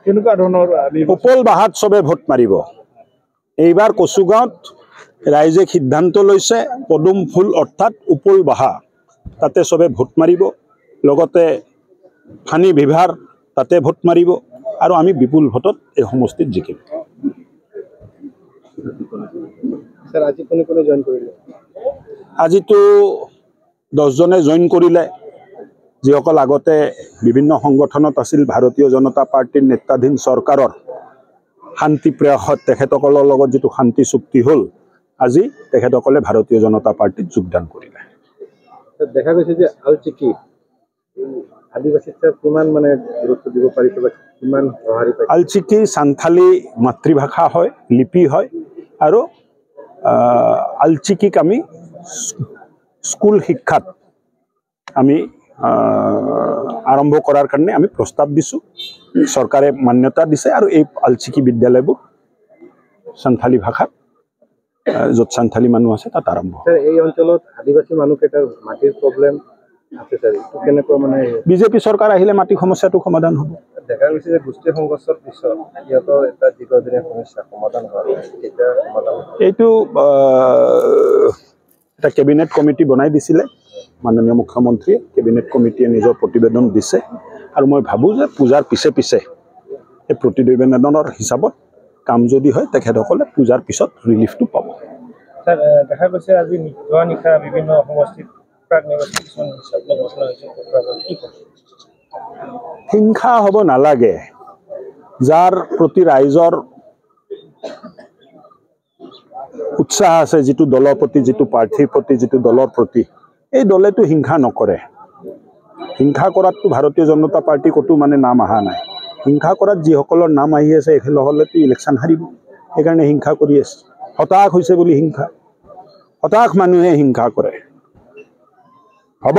কেনেকুৱা ধৰণৰ উপল বাহাত চবে ভোট মাৰিব এইবাৰ কচুগাঁৱত ৰাইজে সিদ্ধান্ত লৈছে পদুম ফুল অৰ্থাৎ উপল বাহা তাতে চবে ভোট মাৰিব লগতে ফানি বিভাৰ তাতে ভোট মাৰিব আৰু আমি বিপুল ভোটত এই সমষ্টিত জিকিম স্যাৰ আজি কোনে কোনে জয়েন কৰিলে আজিতো 10 জনে জয়েন কৰিলে যিসকল আগতে বিভিন্ন সংগঠনত আছিল ভাৰতীয় জনতা পাৰ্টিৰ নেতৃত্বাধীন চৰকাৰৰ শান্তি প্ৰয়াসত তেখেতসকলৰ লগত যেটো শান্তি চুক্তি হল আজি তেখেতসকলে ভাৰতীয় জনতা পাৰ্টিত যোগদান কৰিলে দেখা গৈছে যে আলচিকি আদিবাসীক কিমান মানে গুৰুত্ব দিব পাৰিছে বা কিমান সহাৰি পাইছে আলচিকি সান্থালী মাতৃভাষা হয় লিপি হয় আৰু আলচিকিক আমি স্কুল শিক্ষাত আমি আৰম্ভ কৰাৰ কাৰণে আমি প্ৰস্তাৱ দিছো চৰকাৰে মান্যতা দিছে আৰু এই আলচিকি বিদ্যালয়বোৰ সান্থালী ভাষাত য'ত সান্থালী মানুহ আছে তাত আৰম্ভ স্যাৰ এই অঞ্চলত আদিবাসী মানুহকেইটাৰ মাটিৰ প্ৰব্লেম আছে স্যাৰ কেনেকুৱা মানে বিজেপি চৰকাৰ আহিলে মাটি সমস্যাটো সমাধান হ'ব দেখা গৈছে যে গোষ্ঠী সংঘৰ্ষৰ পিছত ইয়াতৰ এটা দীৰ্ঘদিনীয়া সমস্যা সমাধান হোৱা এটা সমাধান এইটো এটা কেবিনেট কমিটি বনাই দিছিলে মাননীয় মুখ্যমন্ত্ৰীয়ে কেবিনেট কমিটিয়ে নিজৰ প্ৰতিবেদন দিছে আৰু মই ভাবো যে পূজাৰ পিছে পিছে এই প্ৰতিবেদনৰ হিচাপত কাম যদি হয় তেখেতসকলে পূজাৰ পিছত ৰিলিফটো পাব স্যাৰ দেখা গৈছে আজি যোৱা নিশা বিভিন্ন সমষ্টিত প্ৰাক নিৰ্বাচন কিছুমান হিচাপ ঘোষণা হৈছে কি হিংসা হ'ব নালাগে যাৰ প্ৰতি ৰাইজৰ উৎসাহ আছে যেটো দলৰ প্ৰতি যেটো প্ৰাৰ্থীৰ প্ৰতি যেটো দলৰ প্ৰতি এই দলেটো হিংসা নকৰে হিংসা কৰাতটো ভাৰতীয় জনতা পাৰ্টি কতো মানে নাম আহা নাই হিংসা কৰাত যিসকলৰ নাম আহি আছে এখেলহলেতো ইলেকশ্যন হাৰিব সেইকাৰণে হিংসা কৰি আছে হতাশ হৈছে বুলি হিংসা হতাশ মানুহে হিংসা কৰে হ'ব